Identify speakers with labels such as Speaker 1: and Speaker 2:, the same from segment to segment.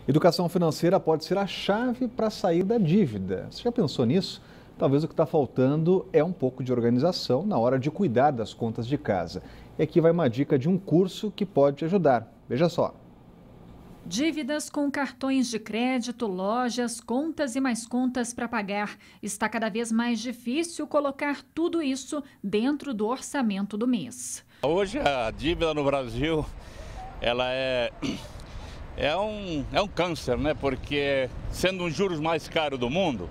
Speaker 1: Educação financeira pode ser a chave para sair da dívida. Você já pensou nisso? Talvez o que está faltando é um pouco de organização na hora de cuidar das contas de casa. E aqui vai uma dica de um curso que pode te ajudar. Veja só.
Speaker 2: Dívidas com cartões de crédito, lojas, contas e mais contas para pagar. Está cada vez mais difícil colocar tudo isso dentro do orçamento do mês.
Speaker 3: Hoje a dívida no Brasil, ela é um câncer, né? Porque sendo um dos juros mais caros do mundo,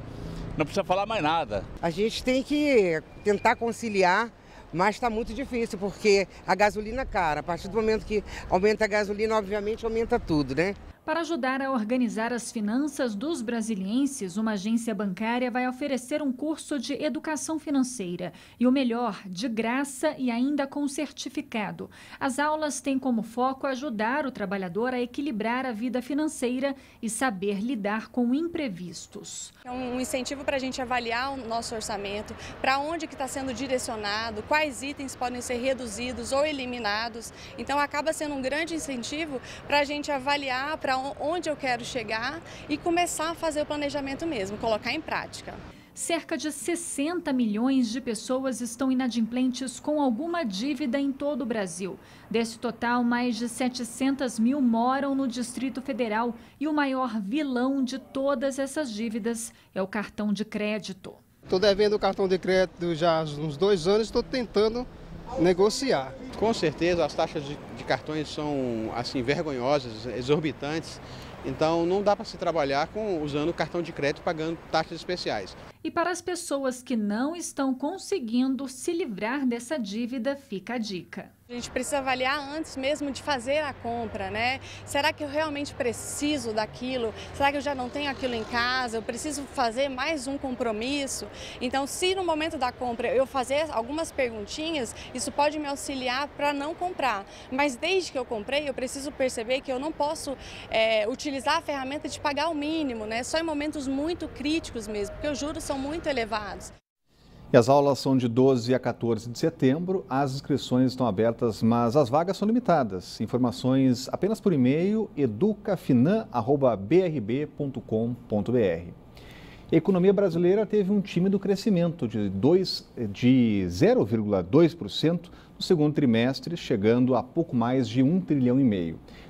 Speaker 3: não precisa falar mais nada.
Speaker 4: A gente tem que tentar conciliar, mas está muito difícil, porque a gasolina é cara. A partir do momento que aumenta a gasolina, obviamente aumenta tudo, né?
Speaker 2: Para ajudar a organizar as finanças dos brasilienses, uma agência bancária vai oferecer um curso de educação financeira. E o melhor, de graça e ainda com certificado. As aulas têm como foco ajudar o trabalhador a equilibrar a vida financeira e saber lidar com imprevistos.
Speaker 5: É um incentivo para a gente avaliar o nosso orçamento, para onde que está sendo direcionado, quais itens podem ser reduzidos ou eliminados. Então acaba sendo um grande incentivo para a gente avaliar para onde eu quero chegar e começar a fazer o planejamento mesmo, colocar em prática.
Speaker 2: Cerca de 60 milhões de pessoas estão inadimplentes com alguma dívida em todo o Brasil. Desse total, mais de 700 mil moram no Distrito Federal e o maior vilão de todas essas dívidas é o cartão de crédito.
Speaker 6: Estou devendo o cartão de crédito já há uns 2 anos, estou tentando negociar.
Speaker 7: Com certeza as taxas de cartões são assim vergonhosas, exorbitantes, então não dá para se trabalhar usando cartão de crédito pagando taxas especiais.
Speaker 2: E para as pessoas que não estão conseguindo se livrar dessa dívida, fica a dica.
Speaker 5: A gente precisa avaliar antes mesmo de fazer a compra, né? Será que eu realmente preciso daquilo? Será que eu já não tenho aquilo em casa? Eu preciso fazer mais um compromisso? Então, se no momento da compra eu fazer algumas perguntinhas, isso pode me auxiliar para não comprar. Mas desde que eu comprei, eu preciso perceber que eu não posso utilizar a ferramenta de pagar o mínimo, né? Só em momentos muito críticos mesmo, porque os juros são muito elevados.
Speaker 1: E as aulas são de 12 a 14 de setembro, as inscrições estão abertas, mas as vagas são limitadas. Informações apenas por e-mail educafinan@brb.com.br. A economia brasileira teve um tímido crescimento de 0,2% no segundo trimestre, chegando a pouco mais de 1,5 trilhão.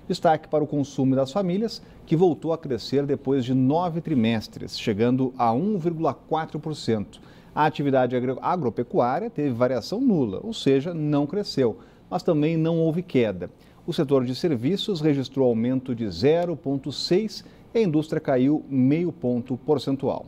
Speaker 1: Destaque para o consumo das famílias, que voltou a crescer depois de 9 trimestres, chegando a 1,4%. A atividade agropecuária teve variação nula, ou seja, não cresceu, mas também não houve queda. O setor de serviços registrou aumento de 0,6% e a indústria caiu 0,5 ponto percentual.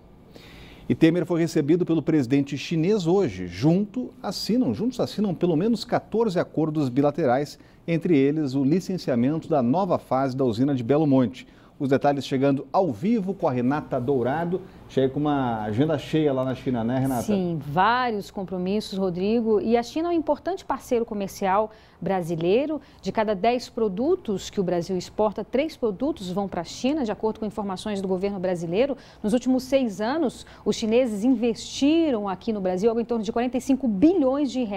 Speaker 1: E Temer foi recebido pelo presidente chinês hoje. Juntos assinam pelo menos 14 acordos bilaterais, entre eles o licenciamento da nova fase da usina de Belo Monte. Os detalhes chegando ao vivo com a Renata Dourado. Chega com uma agenda cheia lá na China, né, Renata?
Speaker 8: Sim, vários compromissos, Rodrigo. E a China é um importante parceiro comercial brasileiro. De cada 10 produtos que o Brasil exporta, 3 produtos vão para a China, de acordo com informações do governo brasileiro. Nos últimos 6 anos, os chineses investiram aqui no Brasil algo em torno de 45 bilhões de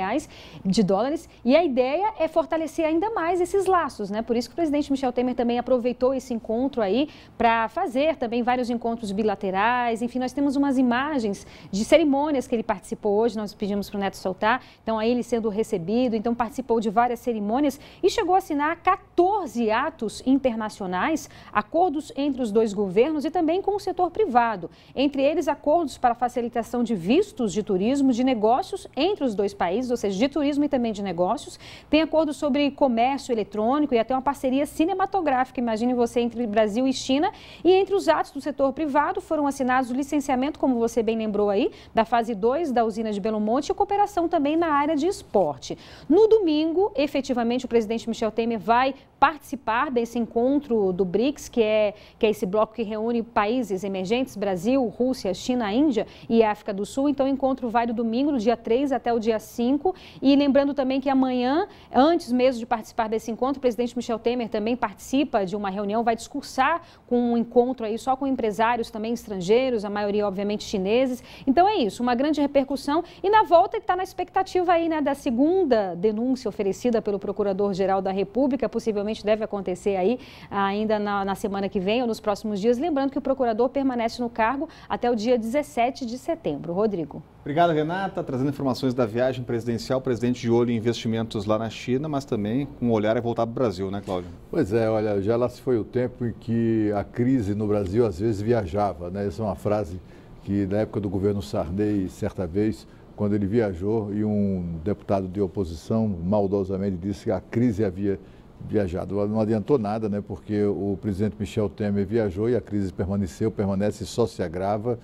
Speaker 8: dólares. E a ideia é fortalecer ainda mais esses laços, né? Por isso que o presidente Michel Temer também aproveitou esse encontro aí para fazer também vários encontros bilaterais. Enfim, nós temos umas imagens de cerimônias que ele participou hoje, nós pedimos para o Neto soltar. Então, aí ele sendo recebido, então participou de várias cerimônias e chegou a assinar 14 atos internacionais, acordos entre os 2 governos e também com o setor privado. Entre eles, acordos para facilitação de vistos de turismo, de negócios entre os 2 países, ou seja, de turismo e também de negócios. Tem acordo sobre comércio eletrônico e até uma parceria cinematográfica, imagine você, entre Brasil e China. E entre os atos do setor privado foram assinados o licenciamento, como você bem lembrou aí, da fase 2 da usina de Belo Monte e cooperação também na área de esporte. No domingo, efetivamente, o presidente Michel Temer vai participar desse encontro do BRICS, que é esse bloco que reúne países emergentes, Brasil, Rússia, China, Índia e África do Sul. Então, o encontro vai do domingo, do dia 3 até o dia 5. E lembrando também que amanhã, antes mesmo de participar desse encontro, o presidente Michel Temer também participa de uma reunião, vai discursar com um encontro aí só com empresários também estrangeiros, a maioria, obviamente, chineses. Então, é isso, uma grande repercussão. E na volta, ele está na expectativa aí, né, da segunda denúncia oferecida pelo Procurador-Geral da República, possivelmente provavelmente deve acontecer aí ainda na semana que vem ou nos próximos dias. Lembrando que o procurador permanece no cargo até o dia 17 de setembro. Rodrigo.
Speaker 1: Obrigado, Renata. Trazendo informações da viagem presidencial, o presidente de olho em investimentos lá na China, mas também com um olhar a voltar para o Brasil, né, Cláudio?
Speaker 9: Pois é, olha, já lá se foi o tempo em que a crise no Brasil às vezes viajava, né? Essa é uma frase que na época do governo Sarney, certa vez, quando ele viajou e um deputado de oposição maldosamente disse que a crise havia viajado. Não adiantou nada, né? Porque o presidente Michel Temer viajou e a crise permanece e só se agrava.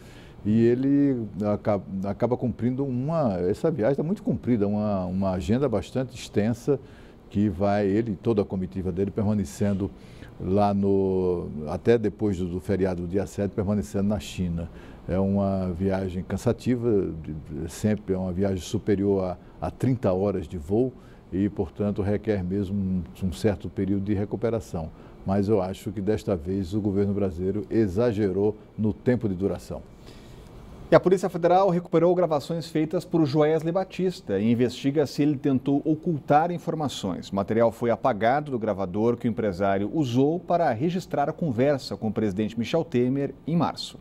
Speaker 9: E ele acaba cumprindo essa viagem está muito comprida, uma agenda bastante extensa que vai, ele e toda a comitiva dele permanecendo lá até depois do feriado do dia 7, permanecendo na China. É uma viagem cansativa, sempre é uma viagem superior a 30 horas de voo e, portanto, requer mesmo um certo período de recuperação. Mas eu acho que desta vez o governo brasileiro exagerou no tempo de duração.
Speaker 1: E a Polícia Federal recuperou gravações feitas por Joesley Batista e investiga se ele tentou ocultar informações. O material foi apagado do gravador que o empresário usou para registrar a conversa com o presidente Michel Temer em março.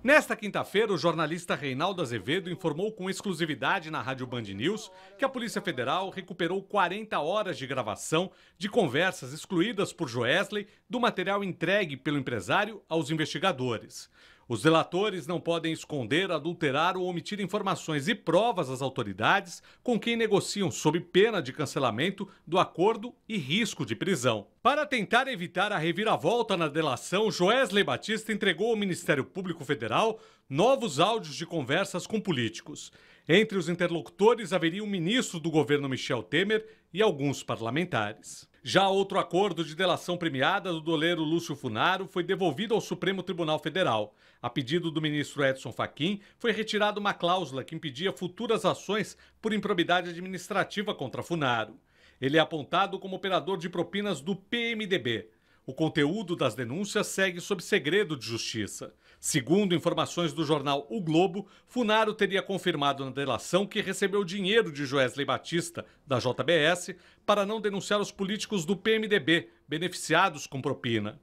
Speaker 10: Nesta quinta-feira, o jornalista Reinaldo Azevedo informou com exclusividade na Rádio Band News que a Polícia Federal recuperou 40 horas de gravação de conversas excluídas por Joesley do material entregue pelo empresário aos investigadores. Os delatores não podem esconder, adulterar ou omitir informações e provas às autoridades com quem negociam sob pena de cancelamento do acordo e risco de prisão. Para tentar evitar a reviravolta na delação, Joesley Batista entregou ao Ministério Público Federal novos áudios de conversas com políticos. Entre os interlocutores haveria um ministro do governo Michel Temer e alguns parlamentares. Já outro acordo de delação premiada do doleiro Lúcio Funaro foi devolvido ao Supremo Tribunal Federal. A pedido do ministro Edson Fachin, foi retirada uma cláusula que impedia futuras ações por improbidade administrativa contra Funaro. Ele é apontado como operador de propinas do PMDB. O conteúdo das denúncias segue sob segredo de justiça. Segundo informações do jornal O Globo, Funaro teria confirmado na delação que recebeu dinheiro de Joesley Batista, da JBS, para não denunciar os políticos do PMDB, beneficiados com propina.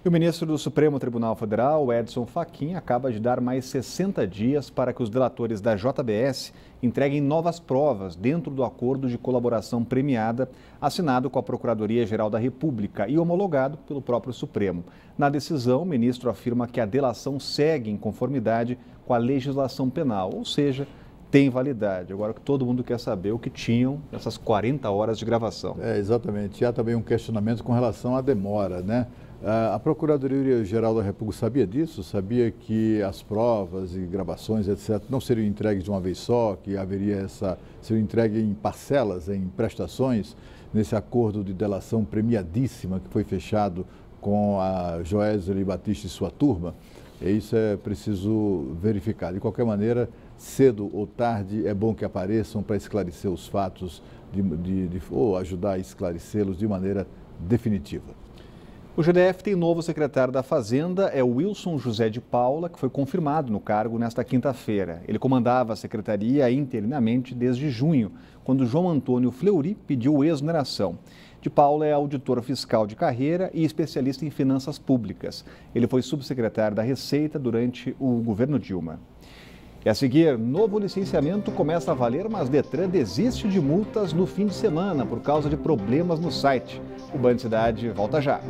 Speaker 1: E o ministro do Supremo Tribunal Federal, Edson Fachin, acaba de dar mais 60 dias para que os delatores da JBS entreguem novas provas dentro do acordo de colaboração premiada assinado com a Procuradoria-Geral da República e homologado pelo próprio Supremo. Na decisão, o ministro afirma que a delação segue em conformidade com a legislação penal, ou seja, tem validade. Agora que todo mundo quer saber o que tinham essas 40 horas de gravação.
Speaker 9: Exatamente. E há também um questionamento com relação à demora, né? A Procuradoria-Geral da República sabia disso? Sabia que as provas e gravações, etc., não seriam entregues de uma vez só, que seriam entregues em parcelas, em prestações, nesse acordo de delação premiadíssima que foi fechado com a Joesley Batista e sua turma? E isso é preciso verificar. De qualquer maneira, cedo ou tarde, é bom que apareçam para esclarecer os fatos ou ajudar a esclarecê-los de maneira definitiva.
Speaker 1: O GDF tem novo secretário da Fazenda, é o Wilson José de Paula, que foi confirmado no cargo nesta quinta-feira. Ele comandava a secretaria interinamente desde junho, quando João Antônio Fleury pediu exoneração. De Paula é auditor fiscal de carreira e especialista em finanças públicas. Ele foi subsecretário da Receita durante o governo Dilma. E a seguir, novo licenciamento começa a valer, mas Detran desiste de multas no fim de semana por causa de problemas no site. O Band Cidade volta já.